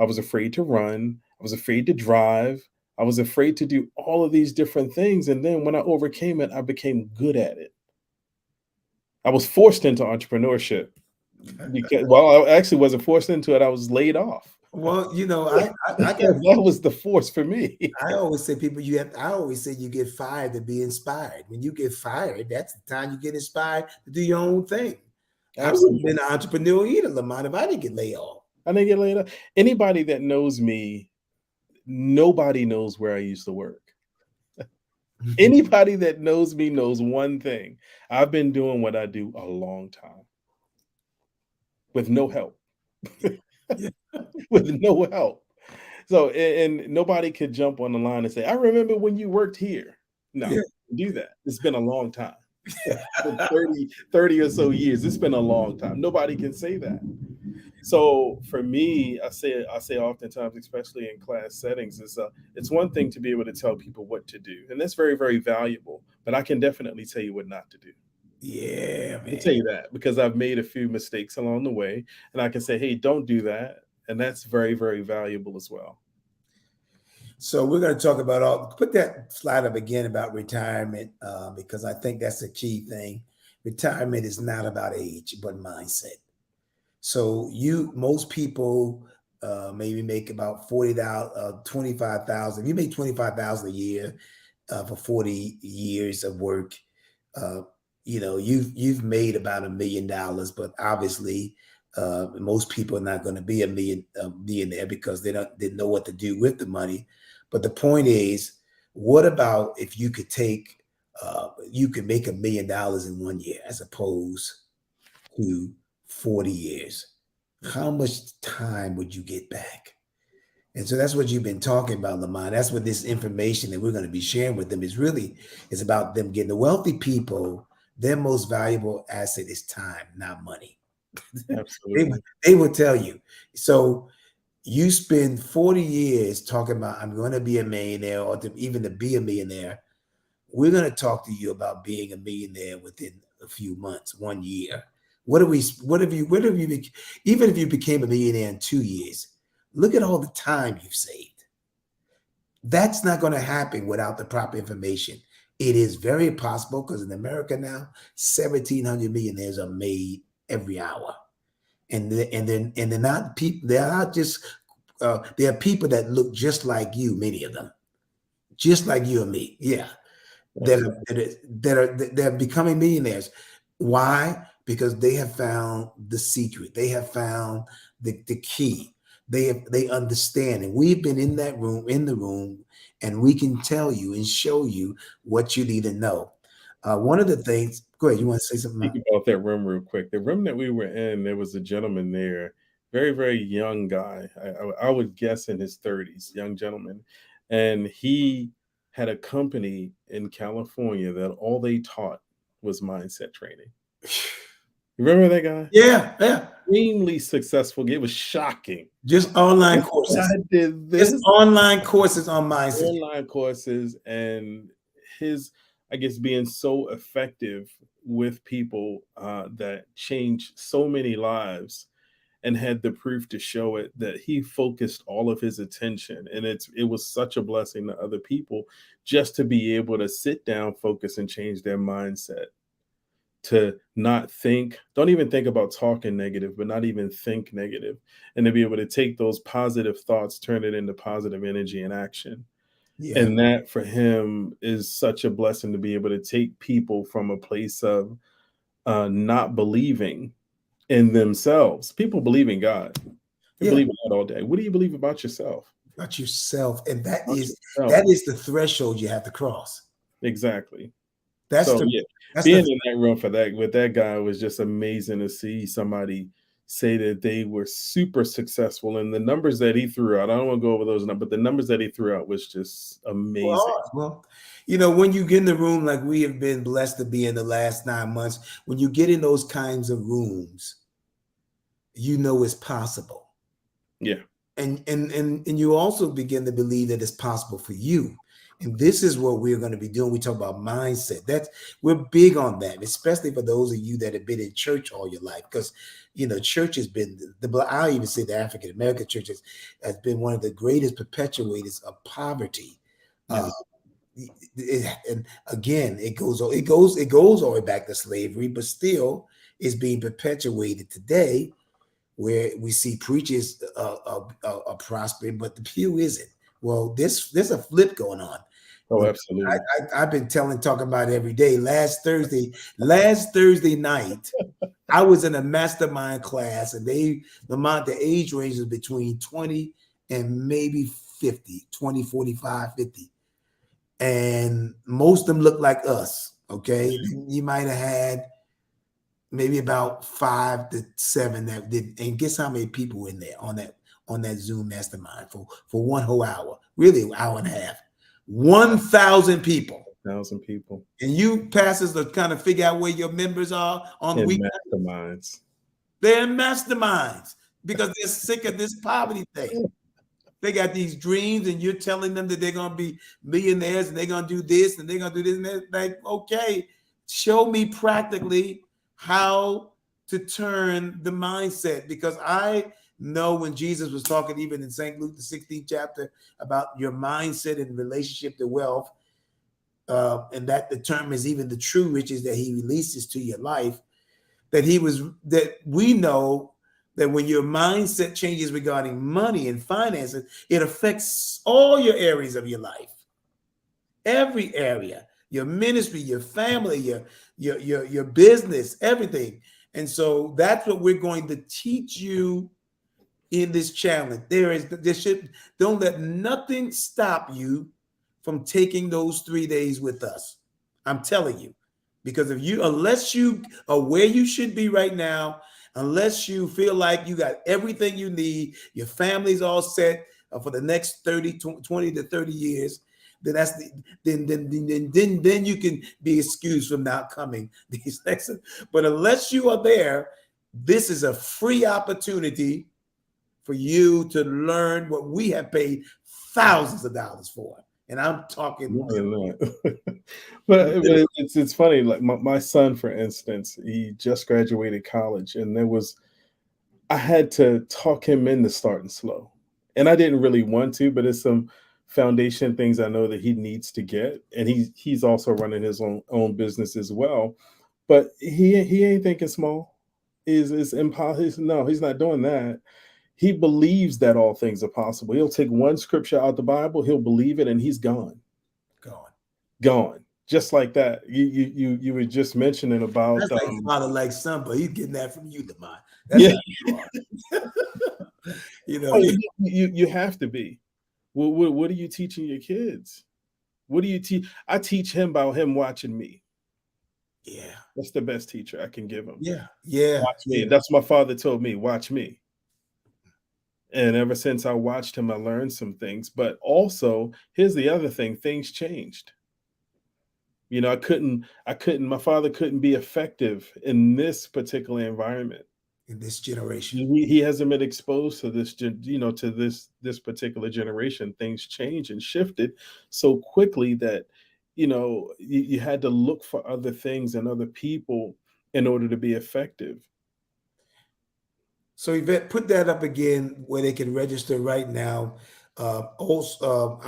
I was afraid to run. I was afraid to drive. I was afraid to do all of these different things. And then when I overcame it, I became good at it. I was forced into entrepreneurship because, well, I actually wasn't forced into it. I was laid off. Well, That was the force for me. I always say I always say you get fired to be inspired. When you get fired, that's the time you get inspired to do your own thing. I wouldn't have been an entrepreneur either, Lamont, if I didn't get laid off. I didn't get laid off. Anybody that knows me, nobody knows where I used to work. Anybody that knows me knows one thing. I've been doing what I do a long time with no help. With no help. So, and nobody could jump on the line and say, I remember when you worked here. No, do that. It's been a long time. 30 or so years. It's been a long time. Nobody can say that. So for me, I say oftentimes, especially in class settings, it's one thing to be able to tell people what to do, and that's very, very valuable. But I can definitely tell you what not to do. Yeah, man. I can tell you that because I've made a few mistakes along the way, and I can say, hey, don't do that. And that's very, very valuable as well. So we're going to talk about put that slide up again about retirement, because I think that's a key thing. Retirement is not about age, but mindset. So most people maybe make about $40,000, 25,000. You make 25,000 a year for 40 years of work. You've made about $1 million, but obviously most people are not going to be a millionaire because they didn't know what to do with the money. But the point is, what about if you could you could make $1 million in 1 year as opposed to 40 years? How much time would you get back? And so that's what you've been talking about, Lamont. That's what this information that we're going to be sharing with them is about them getting the wealthy people their most valuable asset is time, not money. they, Absolutely. they will tell you. So you spend 40 years talking about, I'm going to be a millionaire, or even to be a millionaire. We're going to talk to you about being a millionaire within a few months, 1 year. What have you, even if you became a millionaire in 2 years, look at all the time you've saved. That's not going to happen without the proper information. It is very possible because in America now, 1,700 millionaires are made every hour. And they're not people, they're not just there are people that look just like you, many of them, just like you and me. Yeah. They're becoming millionaires. Why? Because they have found the secret. They have found the key. They understand. And we've been in the room, and we can tell you and show you what you need to know. One of the things, go ahead, you want to say something? Speak about that room real quick. The room that we were in, there was a gentleman there, very, very young guy. I would guess in his 30s, young gentleman. And he had a company in California that all they taught was mindset training. You remember that guy? Yeah. Extremely successful. It was shocking. Just online courses. I did this. Just online courses on mindset. Online courses, and his, I guess, being so effective with people that changed so many lives, and had the proof to show it, that he focused all of his attention. And it was such a blessing to other people just to be able to sit down, focus, and change their mindset. To not think, don't even think about talking negative, but not even think negative, and to be able to take those positive thoughts, turn it into positive energy and action. Yeah. And that for him is such a blessing, to be able to take people from a place of not believing in themselves. People believe in God. They believe in God all day. What do you believe about yourself? About yourself. And that About is yourself. the threshold you have to cross. Exactly. That's so the yeah, that's being the, in that room for that with that guy was just amazing to see somebody say that they were super successful, and the numbers that he threw out, I don't want to go over those numbers, but the numbers that he threw out was just amazing. well, you know, when you get in the room like we have been blessed to be in the last 9 months, when you get in those kinds of rooms, you know it's possible. Yeah. And you also begin to believe that it's possible for you. And this is what we're going to be doing. We talk about mindset. We're big on that, especially for those of you that have been in church all your life, because you know church has been I'll even say the African American church has been one of the greatest perpetuators of poverty. Yeah. And again, it goes all the way back to slavery, but still is being perpetuated today, where we see preachers are prospering, but the pew isn't. Well, there's a flip going on. Oh, absolutely. I've been talking about it every day. Last Thursday night, I was in a mastermind class, and Lamont, the age range is between 20 and maybe 50, 20, 45, 50. And most of them look like us. Okay. You might have had maybe about 5 to 7 that did, and guess how many people in there on that Zoom mastermind for one whole hour, really an hour and a half, 1,000 people. 1,000 people. And you pastors are kind of figure out where your members are on the weekend. Masterminds. They're in masterminds because they're sick of this poverty thing. They got these dreams, and you're telling them that they're going to be millionaires and they're going to do this and they're going to do this. And they're like, okay, show me practically how to turn the mindset, because I know when Jesus was talking even in St. Luke, the 16th chapter, about your mindset in relationship to wealth, and that determines even the true riches that he releases to your life, that we know that when your mindset changes regarding money and finances, it affects all your areas of your life, every area, your ministry, your family, your business, everything. And so that's what we're going to teach you in this challenge. Don't let nothing stop you from taking those 3 days with us. I'm telling you, because unless you are where you should be right now, unless you feel like you got everything you need, your family's all set for the next 20 to 30 years, then that's the then you can be excused from not coming these lessons. But unless you are there, this is a free opportunity for you to learn what we have paid thousands of dollars for. And I'm talking More than that. But it's funny. Like my son, for instance, he just graduated college, and I had to talk him into starting slow. And I didn't really want to, but it's some foundation things I know that he needs to get. And he's also running his own business as well. But he ain't thinking small. Is impossible. No, he's not doing that. He believes that all things are possible. He'll take one scripture out the Bible, he'll believe it, and he's gone. Gone. Just like that. You were just mentioning about that's like father like son, but he's getting that from you, Lamont. That's yeah. You know, you have to be. What are you teaching your kids? What do you teach? I teach him about him watching me. Yeah, that's the best teacher I can give him. Yeah, Watch me. That's what my father told me. Watch me. And ever since I watched him, I learned some things. But also, here's the other thing: things changed. You know, my father couldn't be effective in this particular environment. In this generation. He hasn't been exposed to this, to this particular generation. Things changed and shifted so quickly that, you had to look for other things and other people in order to be effective. So Yvette, put that up again where they can register right now. Also,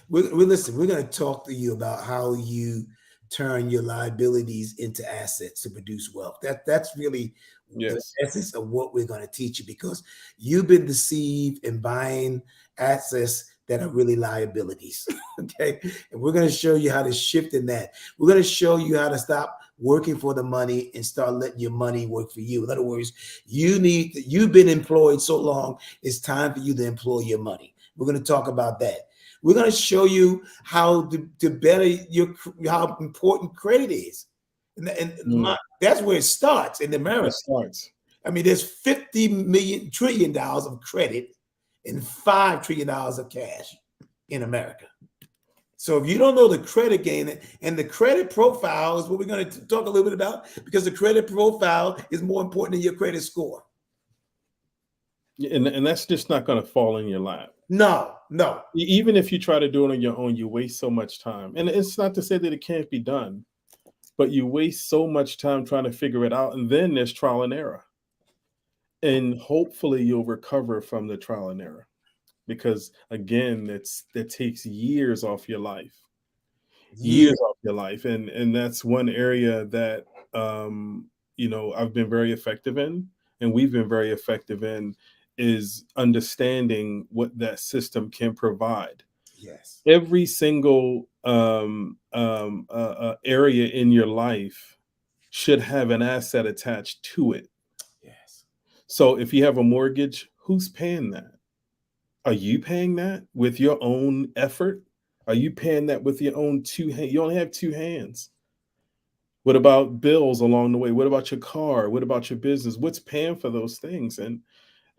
we're going to talk to you about how you turn your liabilities into assets to produce wealth. That's really the essence of what we're going to teach you, because you've been deceived in buying assets that are really liabilities. Okay. And we're going to show you how to shift in that. We're going to show you how to stop working for the money and start letting your money work for you. In other words, you've been employed so long, it's time for you to employ your money. We're going to talk about that. We're going to show you how to better how important credit is. And that's where it starts in America. I mean, there's $50 trillion of credit and $5 trillion of cash in America. So if you don't know the credit game, and the credit profile is what we're going to talk a little bit about, because the credit profile is more important than your credit score. And that's just not going to fall in your lap. No. Even if you try to do it on your own, you waste so much time. And it's not to say that it can't be done, but you waste so much time trying to figure it out. And then there's trial and error. And hopefully you'll recover from the trial and error, because again, that takes years off your life. Years off your life. And that's one area that I've been very effective in, and we've been very effective in, is understanding what that system can provide. Yes. Every single area in your life should have an asset attached to it. Yes. So if you have a mortgage, who's paying that? Are you paying that with your own effort? Are you paying that with your own two hands? You only have two hands. What about bills along the way? What about your car? What about your business? What's paying for those things?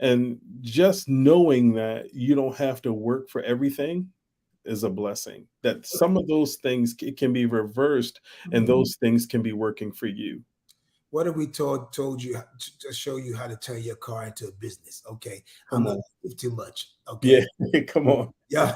And just knowing that you don't have to work for everything is a blessing. That some of those things can be reversed, and those things can be working for you. What have we told you to show you how to turn your car into a business? Okay. Come I'm on. not too much. Okay. Yeah. Come on. Yeah.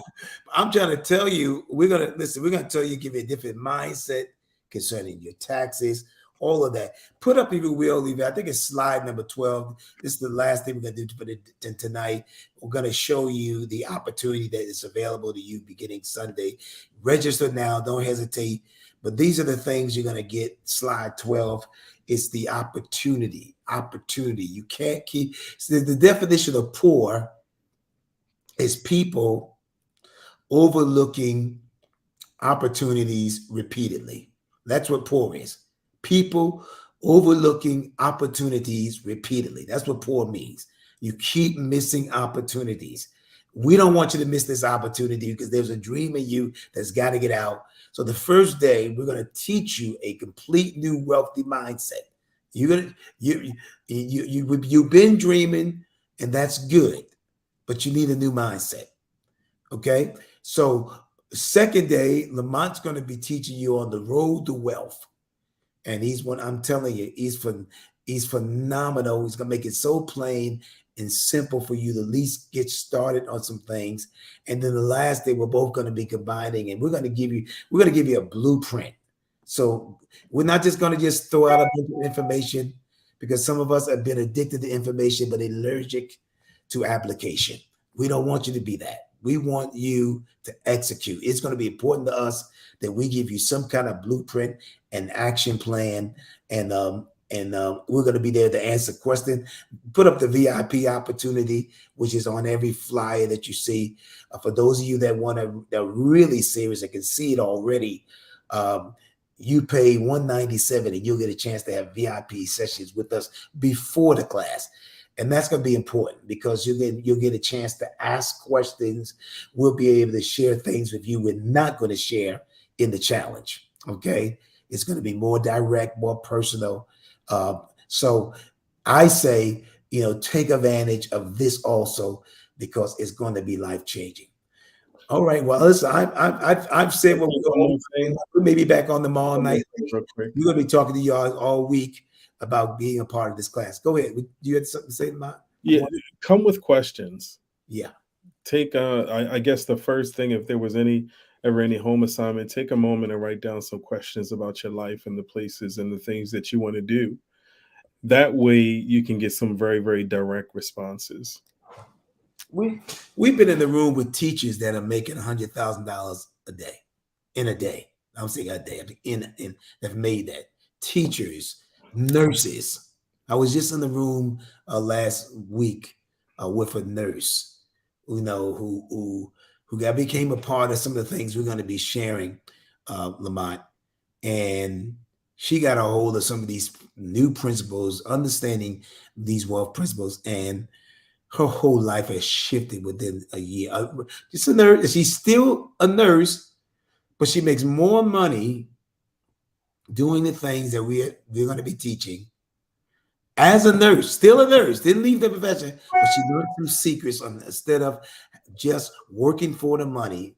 I'm trying to tell you, we're going to tell you, give you a different mindset concerning your taxes, all of that. Put up, if you will, leave it. I think it's slide number 12. This is the last thing we're going to do for tonight. We're going to show you the opportunity that is available to you beginning Sunday. Register now. Don't hesitate. But these are the things you're going to get. Slide 12. It's the opportunity. You can't keep. So the definition of poor is people overlooking opportunities repeatedly. That's what poor is. People overlooking opportunities repeatedly. That's what poor means. You keep missing opportunities. We don't want you to miss this opportunity, because there's a dream in you that's got to get out. So the first day, we're going to teach you a complete new wealthy mindset. You've been dreaming, and that's good, but you need a new mindset. Okay. So Second day, Lamont's going to be teaching you on the road to wealth. And I'm telling you, he's phenomenal. He's gonna make it so plain and simple for you to at least get started on some things. And then the last day, we're both going to be combining, and we're going to give you a blueprint. So we're not just going to just throw out a bunch of information, because some of us have been addicted to information but allergic to application. We don't want you to be that. We want you to execute. It's going to be important to us that we give you some kind of blueprint and action plan, and we're going to be there to answer questions. Put up the VIP opportunity, which is on every flyer that you see. For those of you that are really serious and can see it already, you pay $197 and you'll get a chance to have VIP sessions with us before the class. And that's going to be important, because you'll get a chance to ask questions. We'll be able to share things with you we're not going to share in the challenge. Okay. It's going to be more direct, more personal. So I say, take advantage of this also, because it's going to be life-changing. All right. Well, listen, I've said what we're going to do. We may be back on tomorrow night. We're going to be talking to you all week about being a part of this class. Go ahead. You had something to say about? Yeah, come with questions. Yeah. Take I guess the first thing, if there was ever any home assignment, take a moment and write down some questions about your life and the places and the things that you want to do. That way you can get some very, very direct responses. We've been in the room with teachers that are making $100,000 a day, in a day. I'm saying a day, have made that. Teachers, nurses. I was just in the room last week with a nurse, who became a part of some of the things we're going to be sharing, Lamont. And she got a hold of some of these new principles, understanding these wealth principles, and her whole life has shifted within a year. Just a nurse. She's still a nurse, but she makes more money doing the things that we're going to be teaching as a nurse. Still a nurse, didn't leave the profession, but she learned some secrets instead of just working for the money,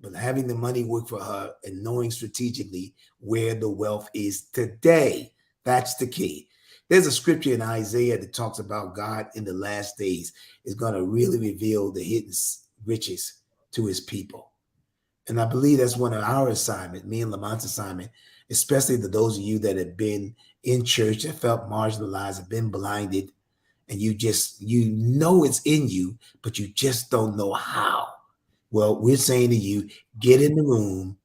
but having the money work for her and knowing strategically where the wealth is today. That's the key. There's a scripture in Isaiah that talks about God in the last days is going to really reveal the hidden riches to his people. And I believe that's one of our assignment, me and Lamont's assignment, especially to those of you that have been in church, that felt marginalized, have been blinded, and it's in you, but you just don't know how. Well, we're saying to you, get in the room,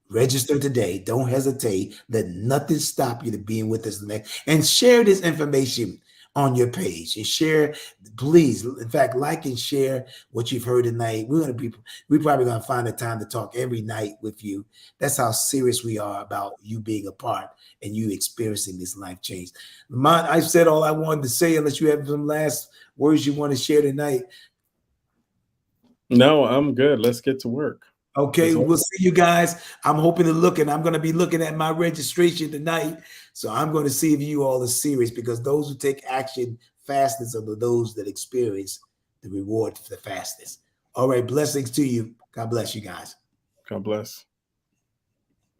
register today. Don't hesitate. Let nothing stop you to being with us next. And share this information on your page. And share, please. In fact, like and share what you've heard tonight. We're probably going to find a time to talk every night with you. That's how serious we are about you being a part and you experiencing this life change. Lamont, I've said all I wanted to say, unless you have some last words you want to share tonight. No, I'm good. Let's get to work. Okay, we'll see you guys. I'm hoping to I'm going to be looking at my registration tonight. So I'm going to see if you all are serious, because those who take action fastest are those that experience the reward for the fastest. All right, blessings to you. God bless you guys. God bless.